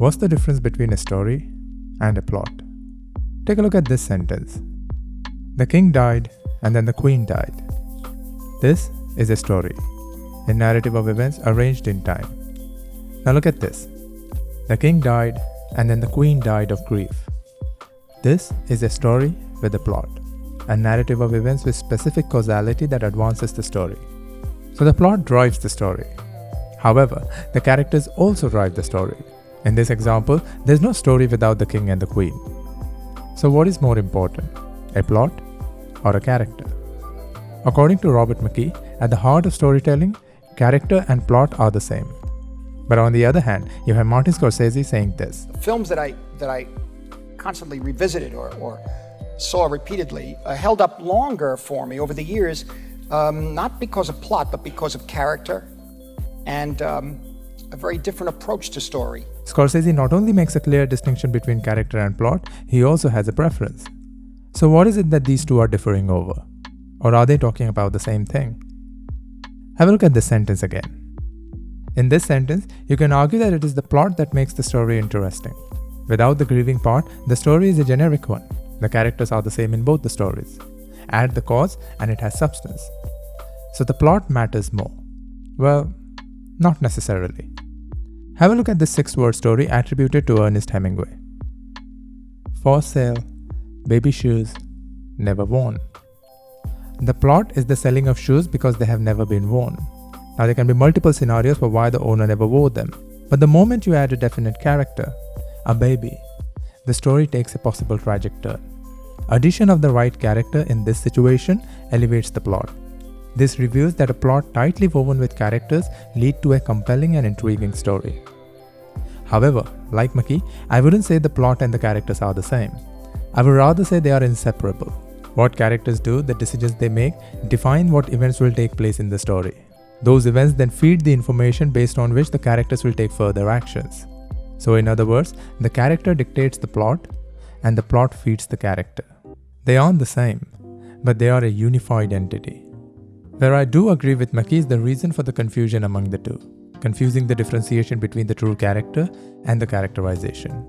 What's the difference between a story and a plot? Take a look at this sentence. The king died and then the queen died. This is a story, a narrative of events arranged in time. Now look at this. The king died and then the queen died of grief. This is a story with a plot, a narrative of events with specific causality that advances the story. So the plot drives the story. However, the characters also drive the story. In this example, there's no story without the king and the queen. So what is more important, a plot or a character? According to Robert McKee, at the heart of storytelling, character and plot are the same. But on the other hand, you have Martin Scorsese saying this. Films that I constantly revisited or saw repeatedly held up longer for me over the years, not because of plot, but because of character and a very different approach to story. Scorsese not only makes a clear distinction between character and plot, he also has a preference. So what is it that these two are differing over? Or are they talking about the same thing? Have a look at this sentence again. In this sentence, you can argue that it is the plot that makes the story interesting. Without the grieving part, the story is a generic one. The characters are the same in both the stories. Add the cause and it has substance. So the plot matters more. Well, not necessarily. Have a look at this 6-word story attributed to Ernest Hemingway. For sale, baby shoes, never worn. The plot is the selling of shoes because they have never been worn. Now there can be multiple scenarios for why the owner never wore them. But the moment you add a definite character, a baby, the story takes a possible tragic turn. Addition of the right character in this situation elevates the plot. This reveals that a plot tightly woven with characters lead to a compelling and intriguing story. However, like McKee, I wouldn't say the plot and the characters are the same. I would rather say they are inseparable. What characters do, the decisions they make, define what events will take place in the story. Those events then feed the information based on which the characters will take further actions. So in other words, the character dictates the plot and the plot feeds the character. They aren't the same, but they are a unified entity. Where I do agree with McKee is the reason for the confusion among the two, confusing the differentiation between the true character and the characterization.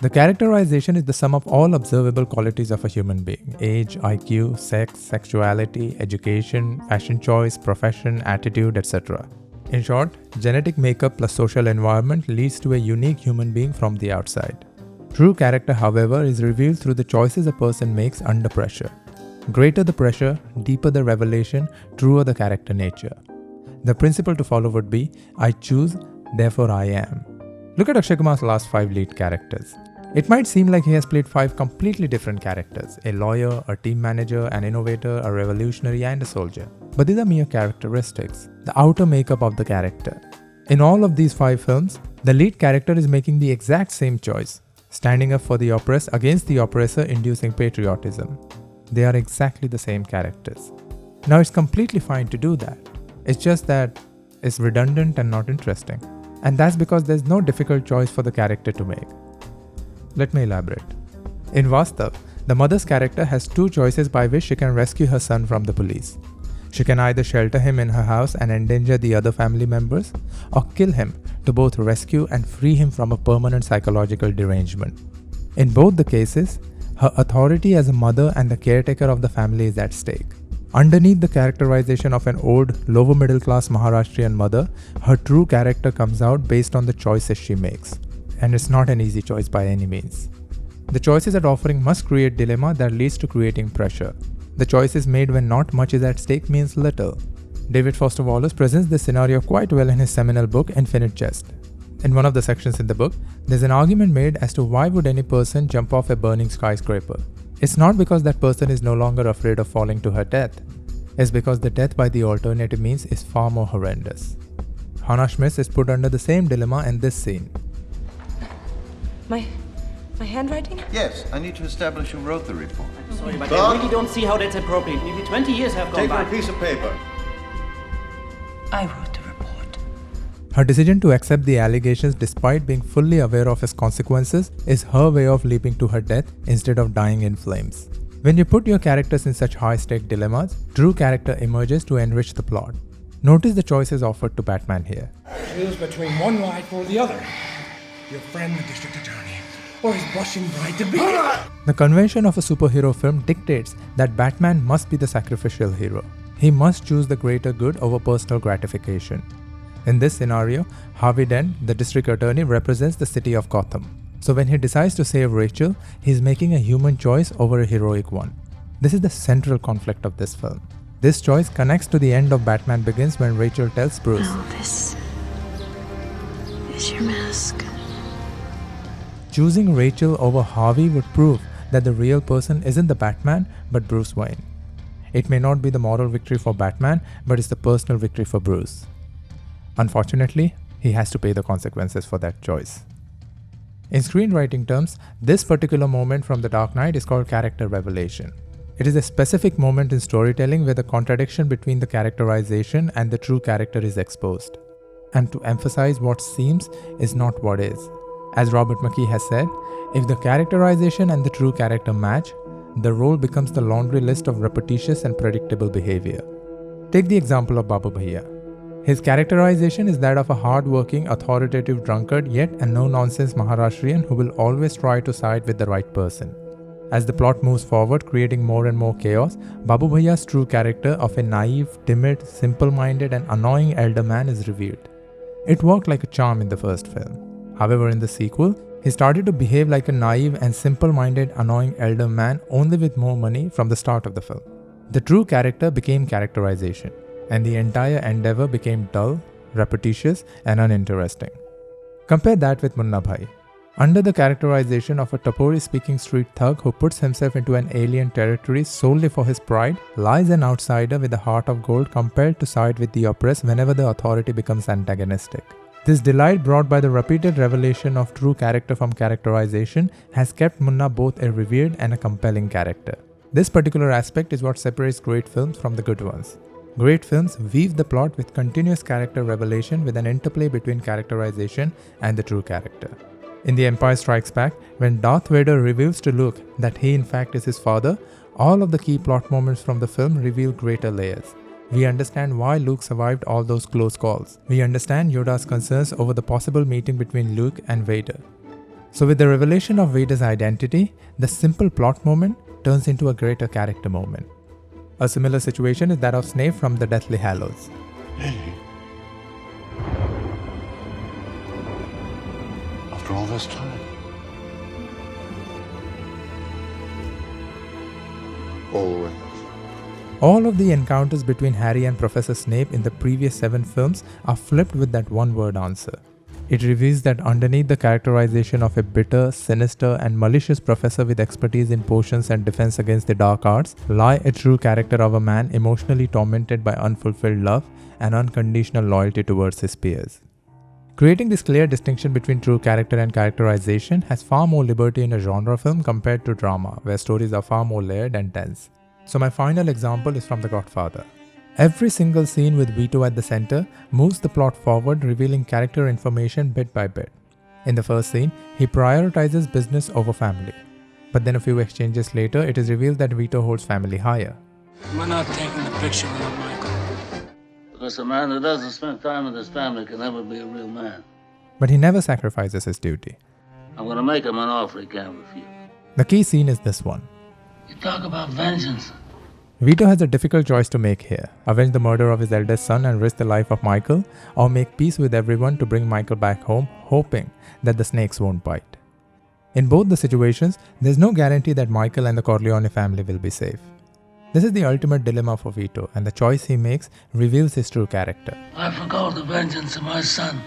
The characterization is the sum of all observable qualities of a human being: age, IQ, sex, sexuality, education, fashion choice, profession, attitude, etc. In short, genetic makeup plus social environment leads to a unique human being from the outside. True character, however, is revealed through the choices a person makes under pressure. Greater the pressure, deeper the revelation, truer the character nature. The principle to follow would be, I choose, therefore I am. Look at Akshay Kumar's last 5 lead characters. It might seem like he has played 5 completely different characters: a lawyer, a team manager, an innovator, a revolutionary, and a soldier. But these are mere characteristics, the outer makeup of the character. In all of these 5 films, the lead character is making the exact same choice, standing up for the oppressed against the oppressor, inducing patriotism. They are exactly the same characters. Now it's completely fine to do that. It's just that it's redundant and not interesting. And that's because there's no difficult choice for the character to make. Let me elaborate. In Vastav, the mother's character has 2 choices by which she can rescue her son from the police. She can either shelter him in her house and endanger the other family members, or kill him to both rescue and free him from a permanent psychological derangement. In both the cases, her authority as a mother and the caretaker of the family is at stake. Underneath the characterization of an old, lower middle class Maharashtrian mother, her true character comes out based on the choices she makes. And it's not an easy choice by any means. The choices at offering must create dilemma that leads to creating pressure. The choices made when not much is at stake means little. David Foster Wallace presents this scenario quite well in his seminal book Infinite Jest. In one of the sections in the book, there's an argument made as to why would any person jump off a burning skyscraper. It's not because that person is no longer afraid of falling to her death. It's because the death by the alternative means is far more horrendous. Hannah Schmitz is put under the same dilemma in this scene. My handwriting? Yes, I need to establish who wrote the report. I'm sorry, but I really don't see how that's appropriate. Nearly 20 years have gone by. Take a piece of paper. I wrote the report. Her decision to accept the allegations despite being fully aware of its consequences is her way of leaping to her death instead of dying in flames. When you put your characters in such high-stake dilemmas, true character emerges to enrich the plot. Notice the choices offered to Batman here. Choose between one life or the other. your friend, the district attorney, or he's blushing bright to be. The convention of a superhero film dictates that Batman must be the sacrificial hero. He must choose the greater good over personal gratification. In this scenario, Harvey Dent, the district attorney, represents the city of Gotham. So when he decides to save Rachel, he's making a human choice over a heroic one. This is the central conflict of this film. This choice connects to the end of Batman Begins when Rachel tells Bruce, "Oh, this is your mask." Choosing Rachel over Harvey would prove that the real person isn't the Batman, but Bruce Wayne. It may not be the moral victory for Batman, but it's the personal victory for Bruce. Unfortunately, he has to pay the consequences for that choice. In screenwriting terms, this particular moment from The Dark Knight is called character revelation. It is a specific moment in storytelling where the contradiction between the characterization and the true character is exposed. And to emphasize what seems is not what is. As Robert McKee has said, if the characterization and the true character match, the role becomes the laundry list of repetitious and predictable behavior. Take the example of Babu Bhaiya. His characterization is that of a hard-working, authoritative drunkard yet a no-nonsense Maharashtrian who will always try to side with the right person. As the plot moves forward, creating more and more chaos, Babu Bhaiya's true character of a naive, timid, simple-minded and annoying elder man is revealed. It worked like a charm in the first film. However, in the sequel, he started to behave like a naive and simple-minded, annoying elder man only with more money from the start of the film. The true character became characterization, and the entire endeavor became dull, repetitious, and uninteresting. Compare that with Munna Bhai. Under the characterization of a Tapori-speaking street thug who puts himself into an alien territory solely for his pride, lies an outsider with a heart of gold compelled to side with the oppressed whenever the authority becomes antagonistic. This delight brought by the repeated revelation of true character from characterization has kept Munna both a revered and a compelling character. This particular aspect is what separates great films from the good ones. Great films weave the plot with continuous character revelation with an interplay between characterization and the true character. In The Empire Strikes Back, when Darth Vader reveals to Luke that he in fact is his father, all of the key plot moments from the film reveal greater layers. We understand why Luke survived all those close calls. We understand Yoda's concerns over the possible meeting between Luke and Vader. So with the revelation of Vader's identity, the simple plot moment turns into a greater character moment. A similar situation is that of Snape from the Deathly Hallows. Really? After all this time? All the way. All of the encounters between Harry and Professor Snape in the previous 7 films are flipped with that one-word answer. It reveals that underneath the characterization of a bitter, sinister, and malicious professor with expertise in potions and defense against the dark arts lie a true character of a man emotionally tormented by unfulfilled love and unconditional loyalty towards his peers. Creating this clear distinction between true character and characterization has far more liberty in a genre film compared to drama, where stories are far more layered and tense. So my final example is from The Godfather. Every single scene with Vito at the center moves the plot forward, revealing character information bit by bit. In the first scene, he prioritizes business over family. But then a few exchanges later, it is revealed that Vito holds family higher. We're not taking the picture without Michael. Because a man who doesn't spend time with his family can never be a real man. But he never sacrifices his duty. I'm going to make him an offer he can't refuse. The key scene is this one. You talk about vengeance. Vito has a difficult choice to make here: avenge the murder of his eldest son and risk the life of Michael, or make peace with everyone to bring Michael back home, hoping that the snakes won't bite. In both the situations, there's no guarantee that Michael and the Corleone family will be safe. This is the ultimate dilemma for Vito, and the choice he makes reveals his true character. I forgo the vengeance of my son.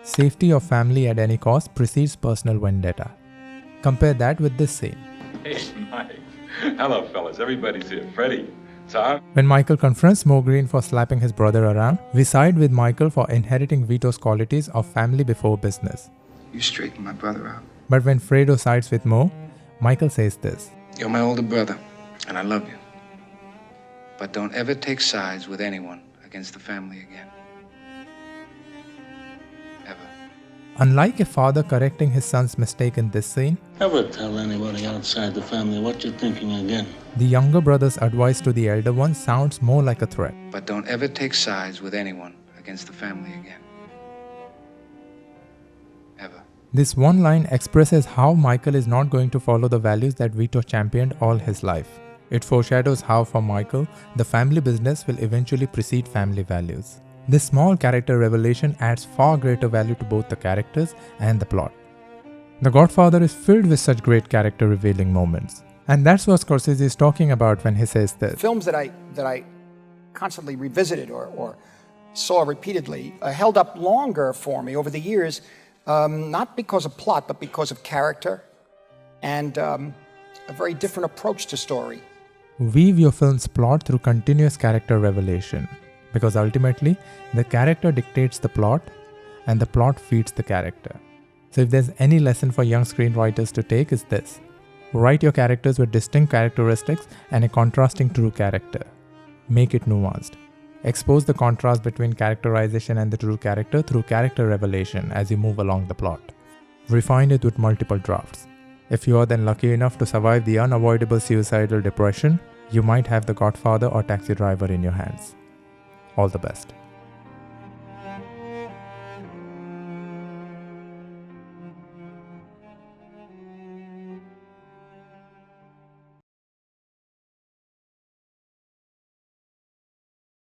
Safety of family at any cost precedes personal vendetta. Compare that with this scene. Hey, Mike. Hello, fellas. Everybody's here. Freddie, Tom. When Michael confronts Mo Green for slapping his brother around, we side with Michael for inheriting Vito's qualities of family before business. You straighten my brother out. But when Fredo sides with Mo, Michael says this. You're my older brother, and I love you. But don't ever take sides with anyone against the family again. Ever. Unlike a father correcting his son's mistake in this scene, Never tell anybody outside the family what you're thinking again. the younger brother's advice to the elder one sounds more like a threat. But don't ever take sides with anyone against the family again. This one line expresses how Michael is not going to follow the values that Vito championed all his life. It foreshadows how, for Michael, the family business will eventually precede family values. This small character revelation adds far greater value to both the characters and the plot. The Godfather is filled with such great character revealing moments. And that's what Scorsese is talking about when he says this. Films that I constantly revisited or saw repeatedly held up longer for me over the years, not because of plot, but because of character and a very different approach to story. Weave your film's plot through continuous character revelation, because ultimately, the character dictates the plot and the plot feeds the character. So if there's any lesson for young screenwriters to take, is this. Write your characters with distinct characteristics and a contrasting true character. Make it nuanced. Expose the contrast between characterization and the true character through character revelation as you move along the plot. Refine it with multiple drafts. If you are then lucky enough to survive the unavoidable suicidal depression, you might have The Godfather or Taxi Driver in your hands. All the best.